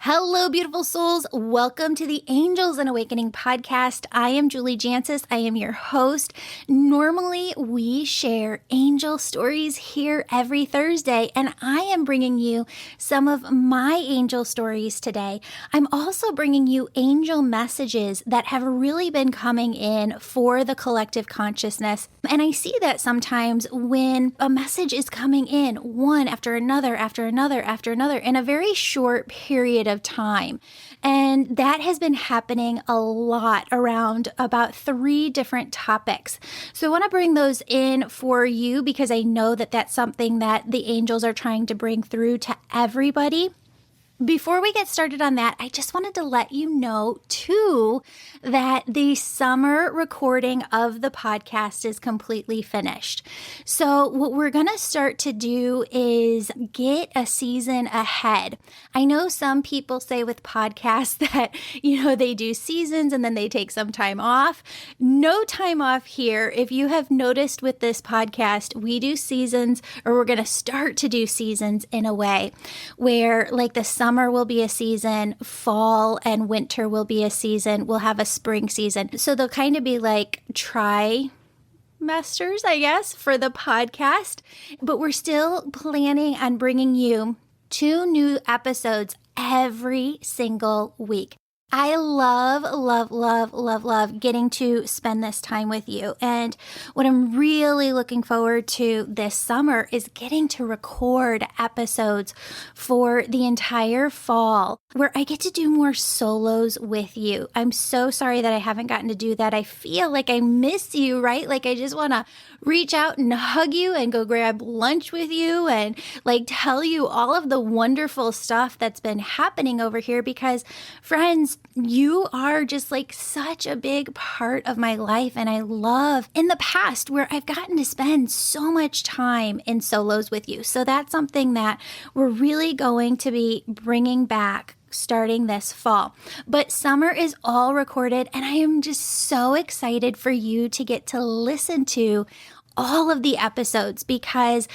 Hello, beautiful souls. Welcome to the Angels and Awakening podcast. I am Julie Jancius. I am your host. Normally, we share angel stories here every Thursday, and I am bringing you some of my angel stories today. I'm also bringing you angel messages that have really been coming in for the collective consciousness. And I see that sometimes when a message is coming in one after another, in a very short period of time. And that has been happening a lot around about 3 different topics. So I want to bring those in for you because I know that that's something that the angels are trying to bring through to everybody. Before we get started on that, I just wanted to let you know, too, that the summer recording of the podcast is completely finished. So what we're going to start to do is get a season ahead. I know some people say with podcasts that, they do seasons and then they take some time off. No time off here. If you have noticed with this podcast, we do seasons, or we're going to start to do seasons in a way where like the summer will be a season, fall and winter will be a season, we'll have a spring season. So they'll kind of be like trimesters, I guess, for the podcast. But we're still planning on bringing you 2 new episodes every single week. I love getting to spend this time with you. And what I'm really looking forward to this summer is getting to record episodes for the entire fall where I get to do more solos with you. I'm so sorry that I haven't gotten to do that. I feel like I miss you, right? Like I just want to reach out and hug you and go grab lunch with you and like tell you all of the wonderful stuff that's been happening over here because, friends, you are just like such a big part of my life. And I love in the past where I've gotten to spend so much time in solos with you. So that's something that we're really going to be bringing back starting this fall. But summer is all recorded and I am just so excited for you to get to listen to all of the episodes because,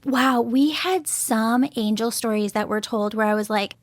wow, we had some angel stories that were told where I was like,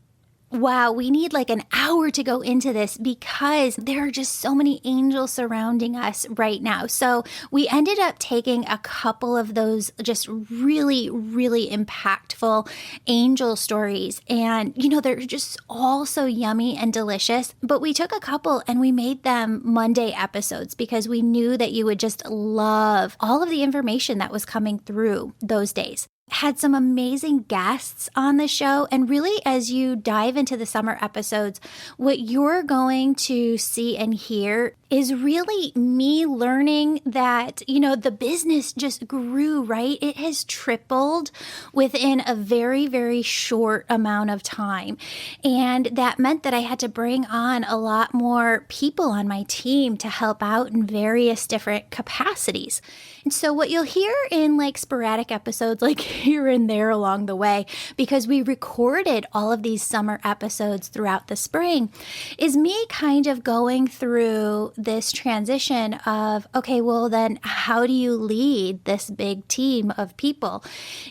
wow, we need like an hour to go into this because there are just so many angels surrounding us right now. So we ended up taking a couple of those just really, really impactful angel stories. And, they're just all so yummy and delicious. But we took a couple and we made them Monday episodes because we knew that you would just love all of the information that was coming through those days. Had some amazing guests on the show. And really, as you dive into the summer episodes, what you're going to see and hear is really me learning that, the business just grew, right? It has tripled within a very, very short amount of time. And that meant that I had to bring on a lot more people on my team to help out in various different capacities. And so what you'll hear in like sporadic episodes, like here and there along the way, because we recorded all of these summer episodes throughout the spring, is me kind of going through this transition of, okay, well then how do you lead this big team of people?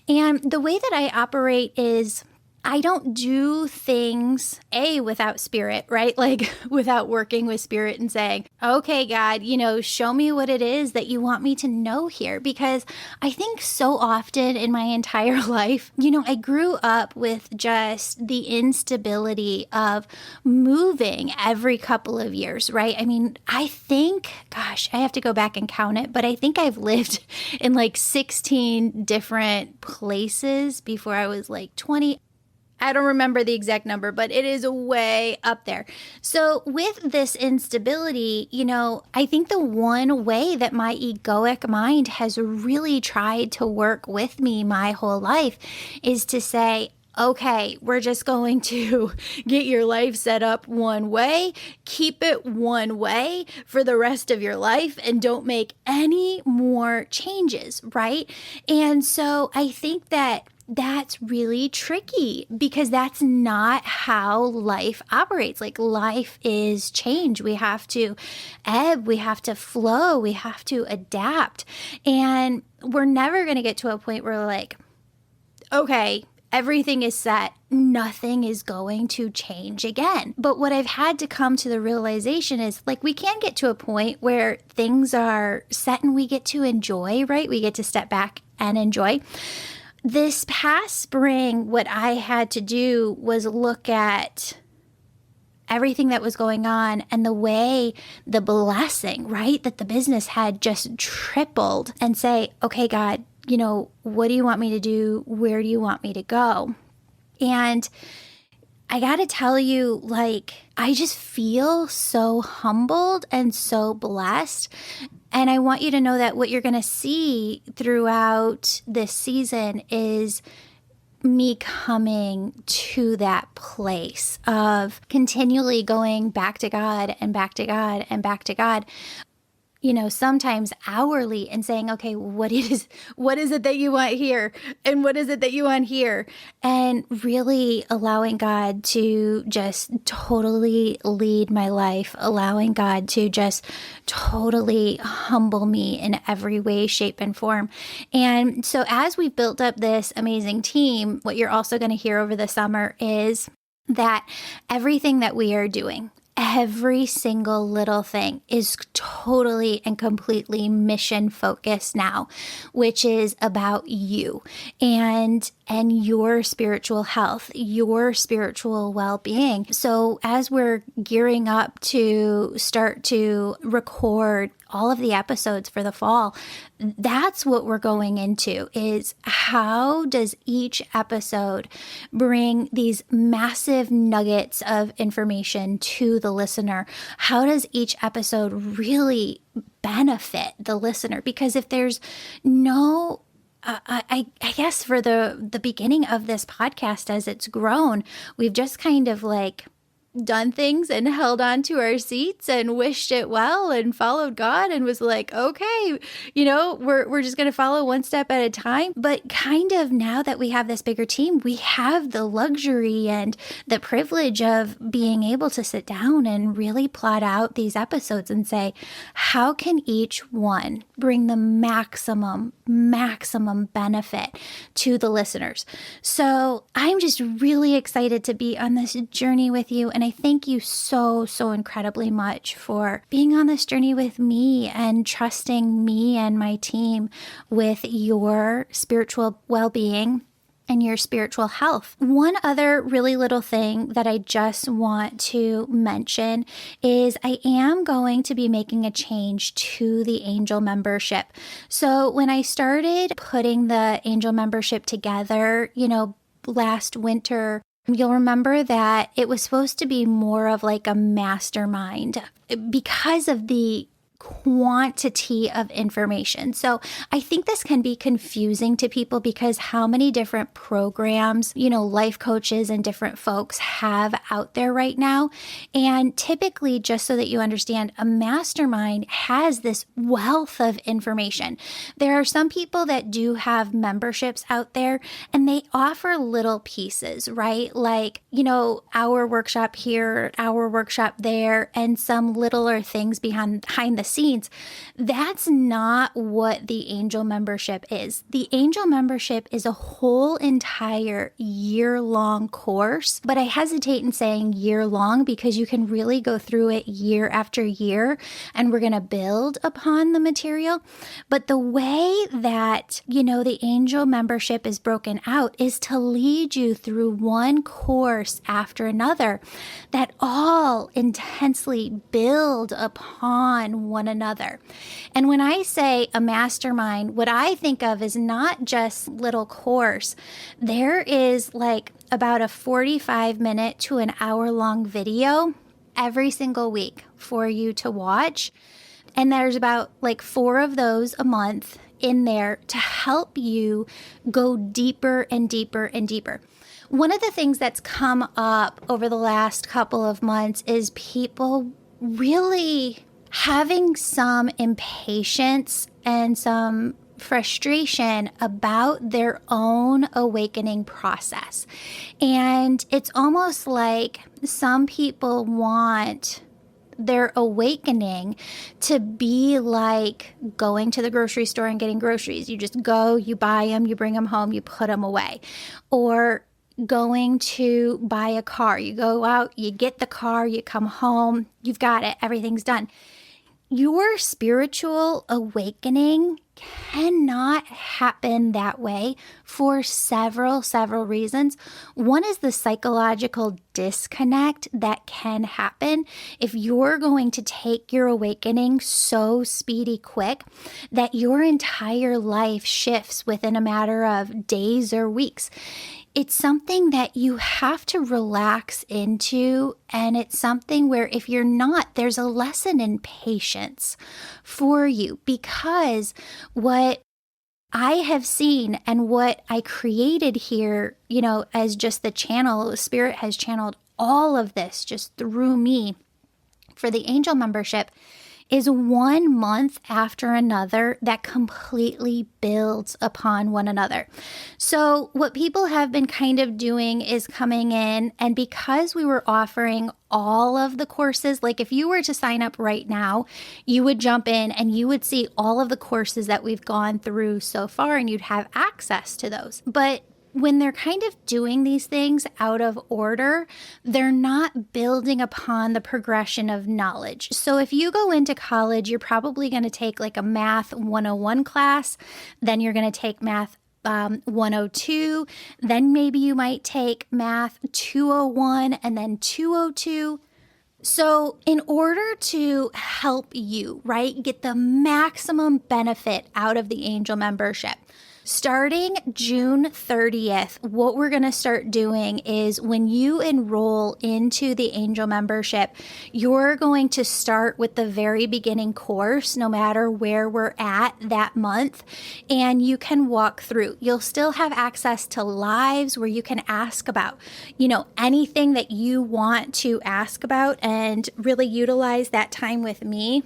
And the way that I operate is I don't do things, without spirit, right? Like without working with spirit and saying, okay, God, show me what it is that you want me to know here. Because I think so often in my entire life, I grew up with just the instability of moving every couple of years, right? I mean, I think, gosh, I have to go back and count it, but I think I've lived in like 16 different places before I was like 20. I don't remember the exact number, but it is way up there. So with this instability, I think the one way that my egoic mind has really tried to work with me my whole life is to say, okay, we're just going to get your life set up one way, keep it one way for the rest of your life, and don't make any more changes, right? And so I think that that's really tricky because that's not how life operates. Like life is change. We have to ebb, we have to flow, we have to adapt. And we're never going to get to a point where we're like, okay, everything is set. Nothing is going to change again. But what I've had to come to the realization is like, we can get to a point where things are set and we get to enjoy, right? We get to step back and enjoy. This past spring, what I had to do was look at everything that was going on and the way the blessing, right, that the business had just tripled, and say, okay, God, what do you want me to do? Where do you want me to go? And I got to tell you, like, I just feel so humbled and so blessed. And I want you to know that what you're going to see throughout this season is me coming to that place of continually going back to God and back to God and back to God, sometimes hourly, and saying, okay, what is it that you want here? And what is it that you want here? And really allowing God to just totally lead my life, allowing God to just totally humble me in every way, shape, and form. And so as we've built up this amazing team, what you're also going to hear over the summer is that everything that we are doing, every single little thing is totally and completely mission focused now, which is about you and your spiritual health, your spiritual well-being. So as we're gearing up to start to record all of the episodes for the fall, that's what we're going into, is how does each episode bring these massive nuggets of information to the listener? How does each episode really benefit the listener? Because if there's no I guess for the beginning of this podcast, as it's grown, we've just kind of like done things and held on to our seats and wished it well and followed God and was like, okay, we're just going to follow one step at a time. But kind of now that we have this bigger team, we have the luxury and the privilege of being able to sit down and really plot out these episodes and say, how can each one bring the maximum benefit to the listeners? So I'm just really excited to be on this journey with you. And I thank you so incredibly much for being on this journey with me and trusting me and my team with your spiritual well-being and your spiritual health. One other really little thing that I just want to mention is I am going to be making a change to the Angel membership. So when I started putting the Angel membership together, last winter, you'll remember that it was supposed to be more of like a mastermind because of the quantity of information. So I think this can be confusing to people because how many different programs, life coaches and different folks have out there right now. And typically, just so that you understand, a mastermind has this wealth of information. There are some people that do have memberships out there and they offer little pieces, right? Like, our workshop here, our workshop there, and some littler things behind the scenes. That's not what the Angel membership is. The Angel membership is a whole entire year-long course, but I hesitate in saying year-long because you can really go through it year after year, and we're going to build upon the material. But the way that, the Angel membership is broken out is to lead you through one course after another that all intensely build upon one another. And when I say a mastermind, what I think of is not just little course. There is like about a 45-minute to an hour-long video every single week for you to watch. And there's about like 4 of those a month in there to help you go deeper and deeper and deeper. One of the things that's come up over the last couple of months is people really having some impatience and some frustration about their own awakening process. And it's almost like some people want their awakening to be like going to the grocery store and getting groceries. You just go, you buy them, you bring them home, you put them away. Or going to buy a car. You go out, you get the car, you come home, you've got it, everything's done. Your spiritual awakening cannot happen that way for several reasons. One is the psychological disconnect that can happen if you're going to take your awakening so speedy quick that your entire life shifts within a matter of days or weeks. It's something that you have to relax into, and it's something where if you're not, there's a lesson in patience for you, because what I have seen and what I created here, as just the channel, Spirit has channeled all of this just through me for the angel membership, is 1 month after another that completely builds upon one another. So what people have been kind of doing is coming in, and because we were offering all of the courses, like if you were to sign up right now, you would jump in and you would see all of the courses that we've gone through so far, and you'd have access to those. But when they're kind of doing these things out of order, they're not building upon the progression of knowledge. So if you go into college, you're probably going to take like a Math 101 class, then you're going to take Math 102, then maybe you might take Math 201 and then 202. So in order to help you, right, get the maximum benefit out of the angel membership, starting June 30th, what we're going to start doing is when you enroll into the angel membership, you're going to start with the very beginning course, no matter where we're at that month, and you can walk through. You'll still have access to lives where you can ask about, anything that you want to ask about and really utilize that time with me.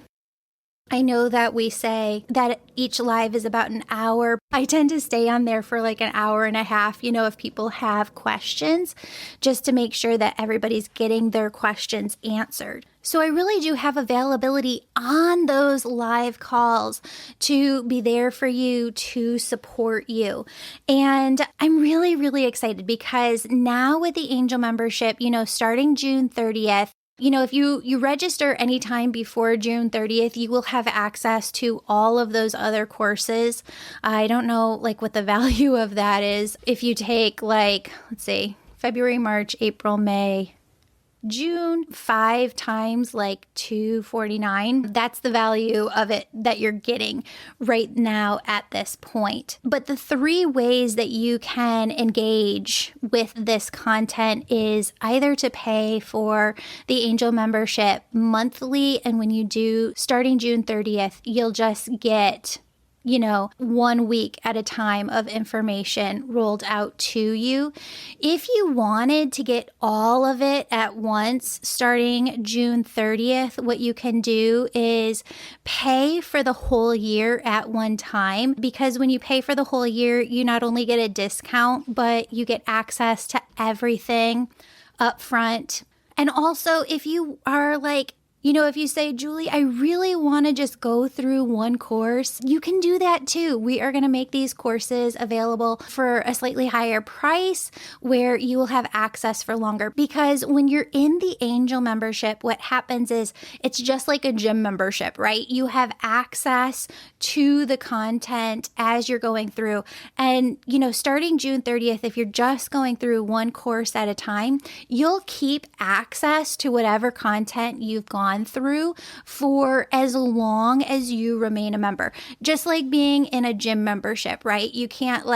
I know that we say that each live is about an hour. I tend to stay on there for like an hour and a half, if people have questions, just to make sure that everybody's getting their questions answered. So I really do have availability on those live calls to be there for you, to support you. And I'm really, really excited because now with the angel membership, starting June 30th, if you register anytime before June 30th, you will have access to all of those other courses. I don't know what the value of that is. If you take let's see, February, March, April, May, June, 5 times $249. That's the value of it that you're getting right now at this point. But the 3 ways that you can engage with this content is either to pay for the angel membership monthly, and when you do, starting June 30th, you'll just get 1 week at a time of information rolled out to you. If you wanted to get all of it at once, starting June 30th, what you can do is pay for the whole year at one time, because when you pay for the whole year, you not only get a discount, but you get access to everything up front. And also, if you are if you say, Julie, I really want to just go through one course, you can do that too. We are going to make these courses available for a slightly higher price where you will have access for longer. Because when you're in the angel membership, what happens is it's just like a gym membership, right? You have access to the content as you're going through. And, starting June 30th, if you're just going through one course at a time, you'll keep access to whatever content you've gone through for as long as you remain a member. Just like being in a gym membership, right? You can't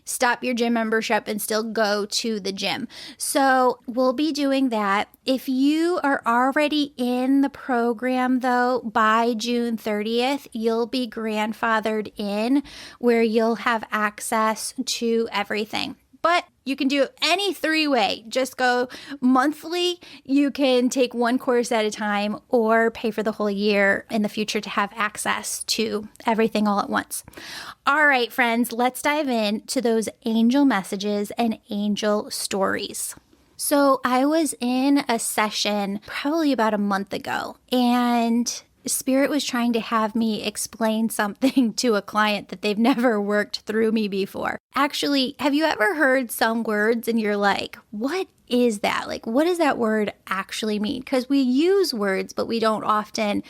stop your gym membership and still go to the gym. So we'll be doing that. If you are already in the program though, by June 30th, you'll be grandfathered in where you'll have access to everything. But you can do any 3-way. Just go monthly. You can take one course at a time or pay for the whole year in the future to have access to everything all at once. All right, friends, let's dive in to those angel messages and angel stories. So I was in a session probably about a month ago, and Spirit was trying to have me explain something to a client that they've never worked through me before. Actually, have you ever heard some words and you're like, what is that? Like, what does that word actually mean? Because we use words, but we don't often,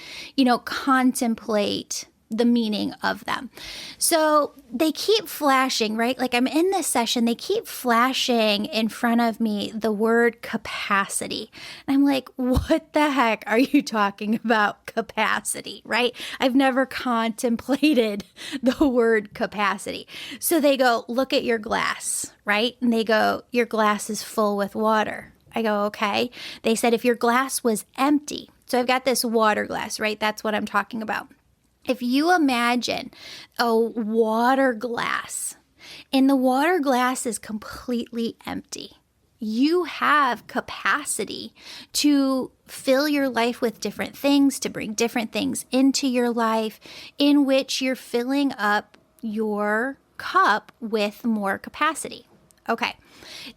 contemplate the meaning of them. So they keep flashing, right? Like I'm in this session, they keep flashing in front of me the word capacity. And I'm like, what the heck are you talking about capacity, right? I've never contemplated the word capacity. So they go, look at your glass, right? And they go, your glass is full with water. I go, okay. They said, if your glass was empty. So I've got this water glass, right? That's what I'm talking about. If you imagine a water glass and the water glass is completely empty, you have capacity to fill your life with different things, to bring different things into your life in which you're filling up your cup with more capacity. Okay.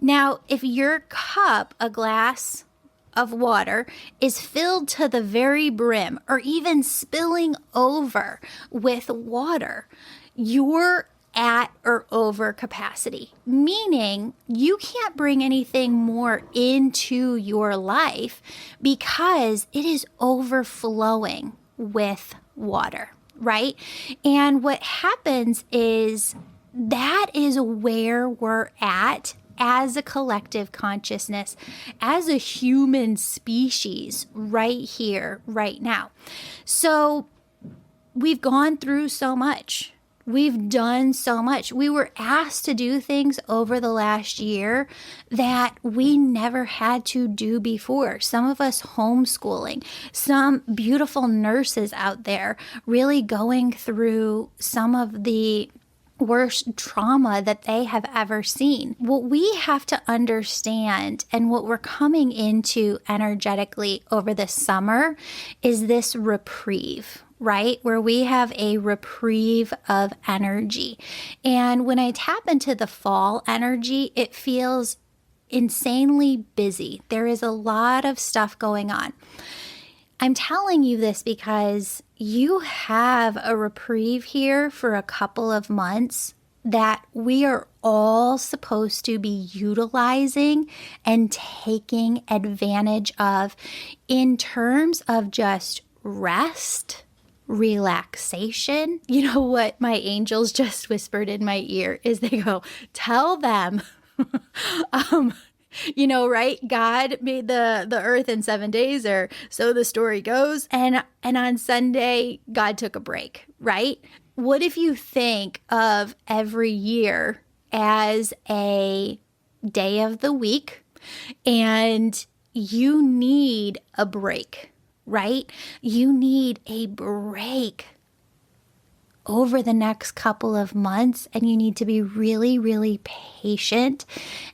Now, if your cup, a glass of water, is filled to the very brim or even spilling over with water, you're at or over capacity, meaning you can't bring anything more into your life because it is overflowing with water, right? And what happens is that is where we're at as a collective consciousness, as a human species right here, right now. So we've gone through so much. We've done so much. We were asked to do things over the last year that we never had to do before. Some of us homeschooling, some beautiful nurses out there really going through some of the worst trauma that they have ever seen. What we have to understand and what we're coming into energetically over the summer is this reprieve, right? Where we have a reprieve of energy. And when I tap into the fall energy, it feels insanely busy. There is a lot of stuff going on. I'm telling you this because you have a reprieve here for a couple of months that we are all supposed to be utilizing and taking advantage of in terms of just rest, relaxation. You know what my angels just whispered in my ear is they go, tell them, right? God made the earth in 7 days, or so the story goes. And on Sunday, God took a break, right? What if you think of every year as a day of the week and you need a break, right? You need a break over the next couple of months, and you need to be really, really patient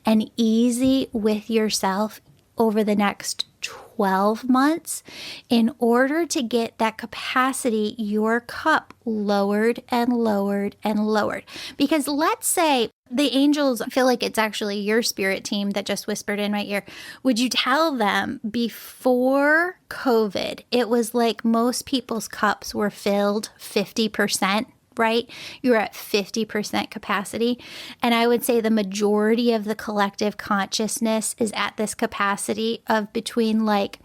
and easy with yourself over the next 12 months in order to get that capacity, your cup lowered and lowered and lowered. Because let's say the angels feel like it's actually your spirit team that just whispered in my ear. Would you tell them before COVID, it was like most people's cups were filled 50%, right? You're at 50% capacity. And I would say the majority of the collective consciousness is at this capacity of between like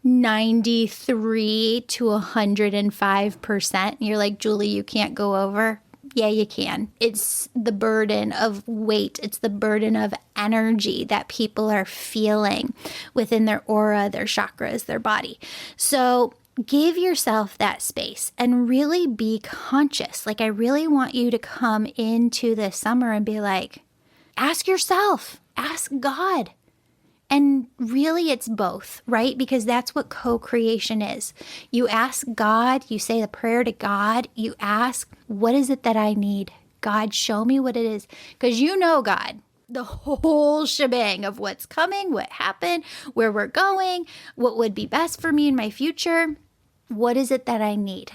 93 to 105%. And you're like, Julie, you can't go over. Yeah, you can. It's the burden of weight. It's the burden of energy that people are feeling within their aura, their chakras, their body. So give yourself that space and really be conscious. Like, I really want you to come into this summer and be like, ask yourself, ask God. And really it's both, right? Because that's what co-creation is. You ask God, you say the prayer to God, you ask, what is it that I need? God, show me what it is. Because you know, God, the whole shebang of what's coming, what happened, where we're going, what would be best for me in my future. What is it that I need?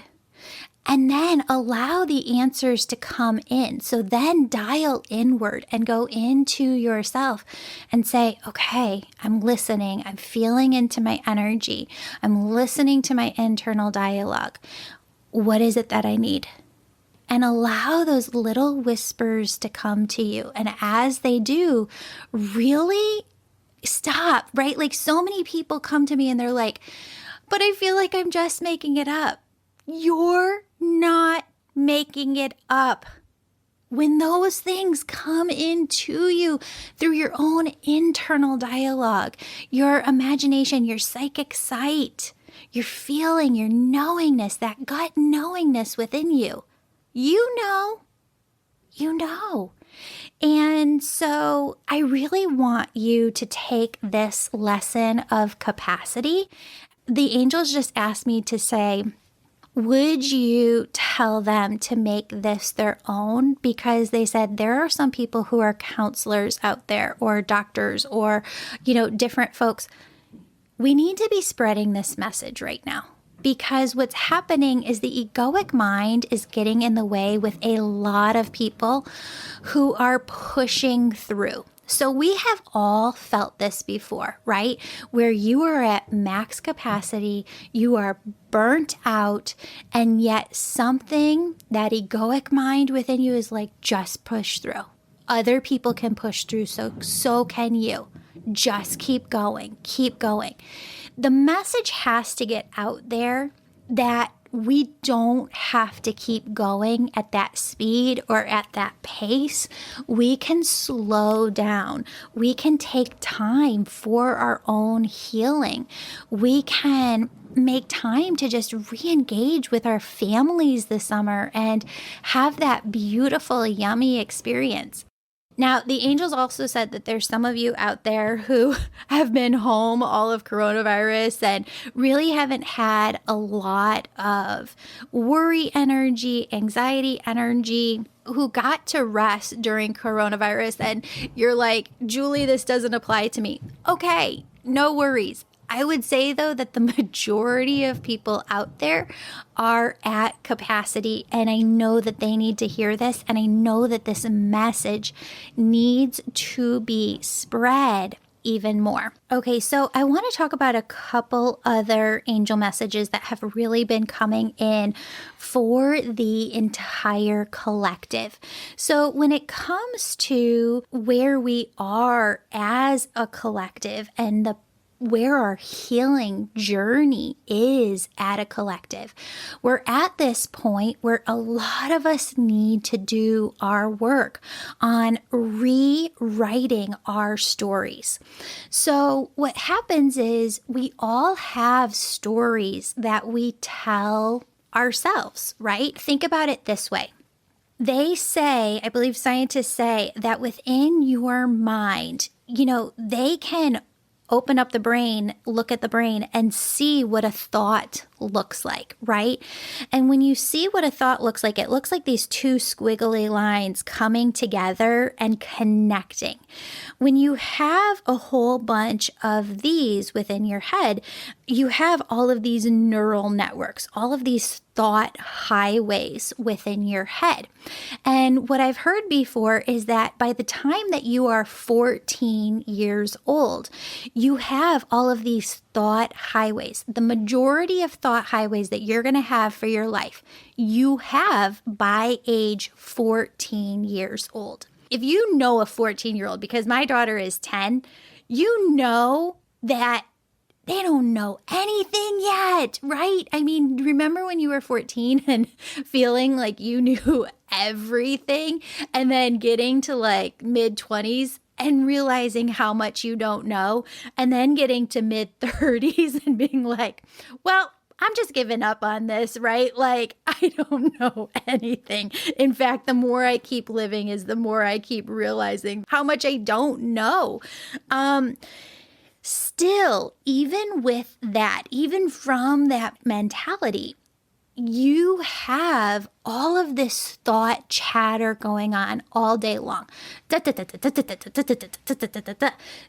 and then allow the answers to come in. So then dial inward and go into yourself and say, okay, I'm listening. I'm feeling into my energy. I'm listening to my internal dialogue. What is it that I need? And allow those little whispers to come to you. And as they do, really stop, right? Like so many people come to me and they're like, but I feel like I'm just making it up. You're not making it up. When those things come into you through your own internal dialogue, your imagination, your psychic sight, your feeling, your knowingness, that gut knowingness within you, you know. And so I really want you to take this lesson of capacity. The angels just asked me to say, would you tell them to make this their own? Because they said there are some people who are counselors out there or doctors or, different folks. We need to be spreading this message right now. Because what's happening is the egoic mind is getting in the way with a lot of people who are pushing through. So we have all felt this before, right? Where you are at max capacity, you are burnt out, and yet something, that egoic mind within you is like, just push through. Other people can push through, so can you. Just keep going, keep going. The message has to get out there that we don't have to keep going at that speed or at that pace. We can slow down. We can take time for our own healing. We can make time to just re-engage with our families this summer and have that beautiful, yummy experience. Now, the angels also said that there's some of you out there who have been home all of coronavirus and really haven't had a lot of worry energy, anxiety energy, who got to rest during coronavirus. And you're like, Julie, this doesn't apply to me. Okay, no worries. I would say, though, that the majority of people out there are at capacity, and I know that they need to hear this, and I know that this message needs to be spread even more. Okay, so I want to talk about a couple other angel messages that have really been coming in for the entire collective. So when it comes to where we are as a collective and where our healing journey is at a collective, we're at this point where a lot of us need to do our work on rewriting our stories. So what happens is we all have stories that we tell ourselves, right? Think about it this way. They say, I believe scientists say, that within your mind, they can open up the brain, look at the brain, and see what a thought looks like, right? And when you see what a thought looks like, it looks like these two squiggly lines coming together and connecting. When you have a whole bunch of these within your head, you have all of these neural networks, all of these thought highways within your head. And what I've heard before is that by the time that you are 14 years old, you have all of these thought highways. The majority of thought highways that you're going to have for your life, you have by age 14 years old. If you know a 14-year-old, because my daughter is 10, you know that they don't know anything yet, right? I mean, remember when you were 14 and feeling like you knew everything and then getting to like mid-20s and realizing how much you don't know, and then getting to mid-30s and being like, well, I'm just giving up on this, right? Like, I don't know anything. In fact, the more I keep living is the more I keep realizing how much I don't know. Still, even with that, even from that mentality, you have all of this thought chatter going on all day long.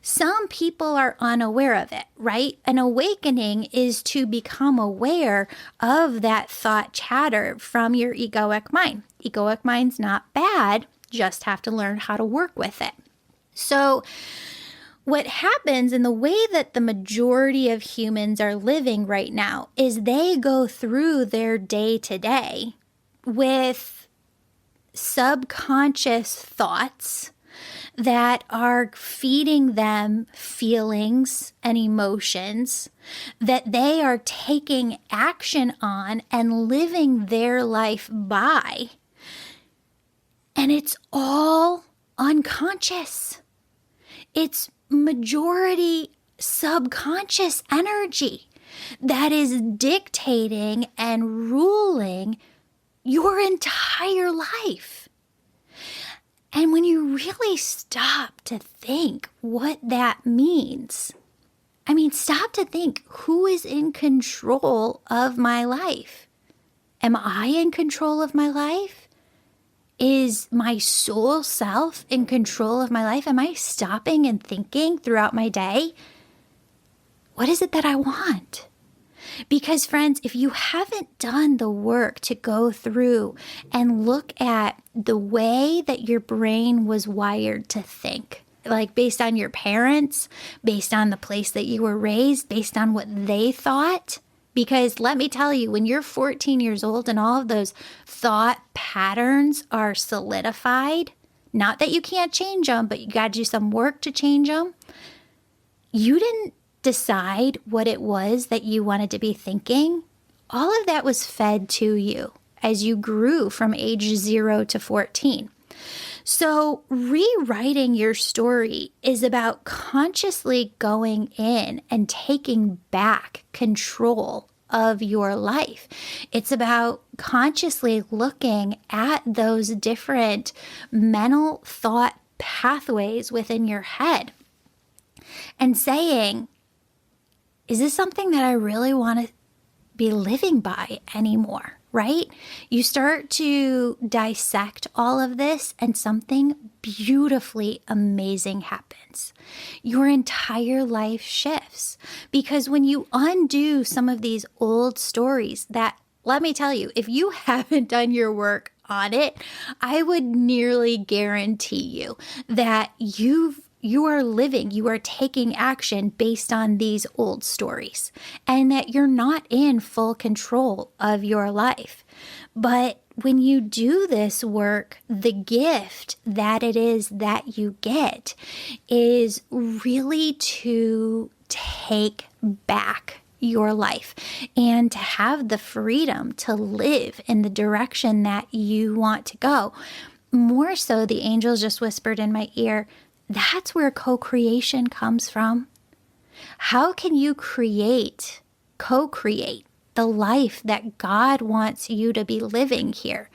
Some people are unaware of it, right? An awakening is to become aware of that thought chatter from your egoic mind. Egoic mind's not bad, just have to learn how to work with it. So what happens in the way that the majority of humans are living right now is they go through their day to day with subconscious thoughts that are feeding them feelings and emotions that they are taking action on and living their life by. And it's all unconscious. It's majority subconscious energy that is dictating and ruling your entire life. And when you really stop to think what that means, stop to think, who is in control of my life? Am I in control of my life? Is my soul self in control of my life? Am I stopping and thinking throughout my day? What is it that I want? Because friends, if you haven't done the work to go through and look at the way that your brain was wired to think, like based on your parents, based on the place that you were raised, based on what they thought, because let me tell you, when you're 14 years old and all of those thought patterns are solidified, not that you can't change them, but you got to do some work to change them. You didn't decide what it was that you wanted to be thinking. All of that was fed to you as you grew from age 0 to 14. So rewriting your story is about consciously going in and taking back control of your life. It's about consciously looking at those different mental thought pathways within your head and saying, is this something that I really want to be living by anymore? Right? You start to dissect all of this and something beautifully amazing happens. Your entire life shifts because when you undo some of these old stories that, let me tell you, if you haven't done your work on it, I would nearly guarantee you that you are taking action based on these old stories and that you're not in full control of your life. But when you do this work, the gift that it is that you get is really to take back your life and to have the freedom to live in the direction that you want to go. More so, the angels just whispered in my ear, that's where co-creation comes from. How can you co-create the life that God wants you to be living here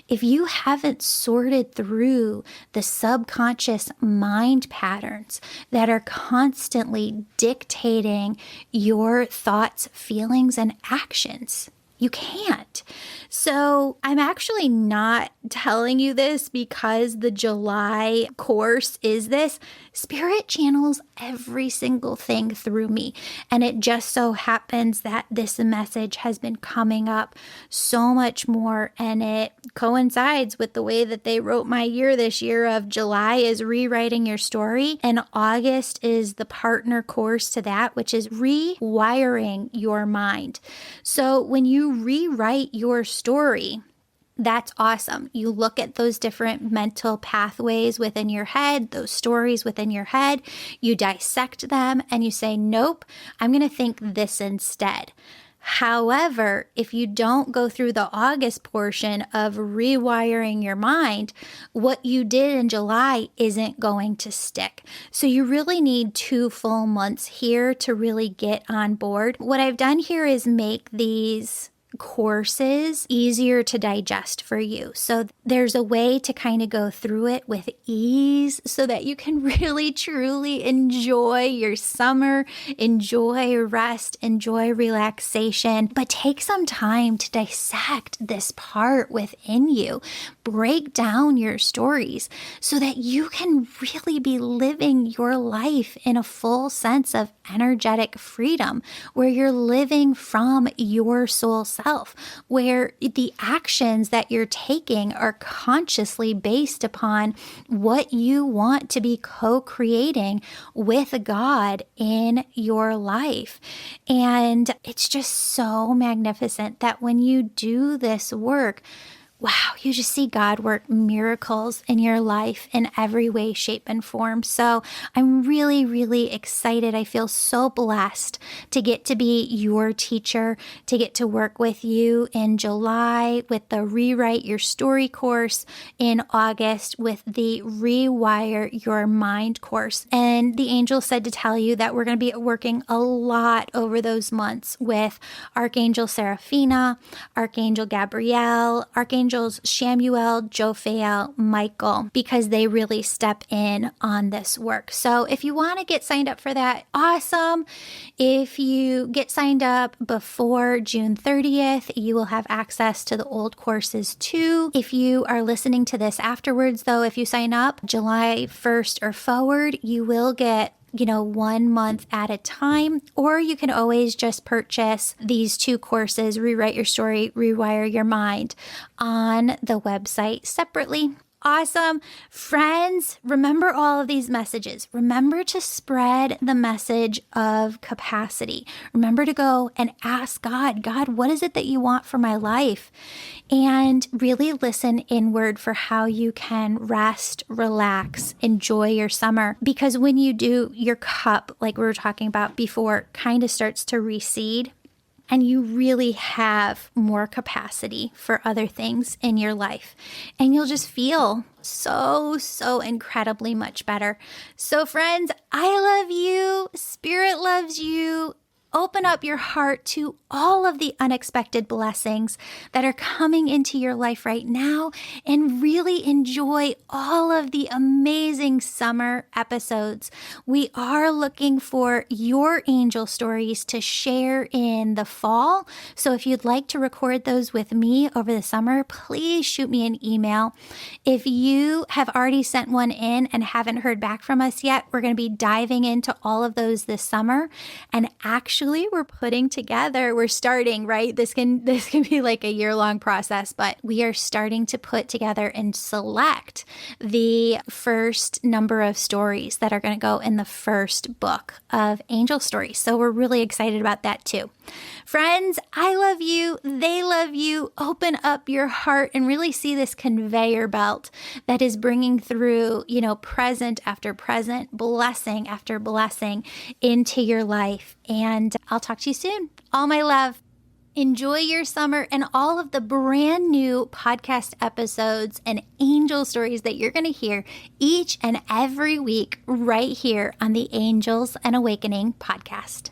if you haven't sorted through the subconscious mind patterns that are constantly dictating your thoughts, feelings, and actions? You can't. So I'm actually not telling you this because the July course is this. Spirit channels every single thing through me. And it just so happens that this message has been coming up so much more. And it coincides with the way that they wrote my year this year of July is rewriting your story. And August is the partner course to that, which is rewiring your mind. So when you rewrite your story, that's awesome. You look at those different mental pathways within your head, those stories within your head, you dissect them and you say, nope, I'm going to think this instead. However, if you don't go through the August portion of rewiring your mind, what you did in July isn't going to stick. So you really need 2 full months here to really get on board. What I've done here is make these courses easier to digest for you. So there's a way to kind of go through it with ease so that you can really truly enjoy your summer, enjoy rest, enjoy relaxation, but take some time to dissect this part within you. Break down your stories so that you can really be living your life in a full sense of energetic freedom, where you're living from your soul self, where the actions that you're taking are consciously based upon what you want to be co-creating with God in your life. And it's just so magnificent that when you do this work, wow, you just see God work miracles in your life in every way, shape, and form. So I'm really, really excited. I feel so blessed to get to be your teacher, to get to work with you in July with the Rewrite Your Story course, in August with the Rewire Your Mind course. And the angel said to tell you that we're going to be working a lot over those months with Archangel Seraphina, Archangel Gabrielle, Archangels Shamuel, Jophael, Michael, because they really step in on this work. So if you want to get signed up for that, awesome. If you get signed up before June 30th, you will have access to the old courses too. If you are listening to this afterwards, though, if you sign up July 1st or forward, you will get 1 month at a time, or you can always just purchase these 2 courses, Rewrite Your Story, Rewire Your Mind, on the website separately. Awesome. Friends, remember all of these messages. Remember to spread the message of capacity. Remember to go and ask God, what is it that you want for my life? And really listen inward for how you can rest, relax, enjoy your summer. Because when you do, your cup, like we were talking about before, kind of starts to recede. And you really have more capacity for other things in your life. And you'll just feel so incredibly much better. So friends, I love you. Spirit loves you. Open up your heart to all of the unexpected blessings that are coming into your life right now, and really enjoy all of the amazing summer episodes. We are looking for your angel stories to share in the fall. So if you'd like to record those with me over the summer, please shoot me an email. If you have already sent one in and haven't heard back from us yet, we're going to be diving into all of those this summer. And actually, we're starting, right? This can be like a year-long process, but we are starting to put together and select the first number of stories that are going to go in the first book of Angel Stories. So we're really excited about that too. Friends, I love you. They love you. Open up your heart and really see this conveyor belt that is bringing through, present after present, blessing after blessing into your life. And I'll talk to you soon. All my love. Enjoy your summer and all of the brand new podcast episodes and angel stories that you're going to hear each and every week right here on the Angels and Awakening podcast.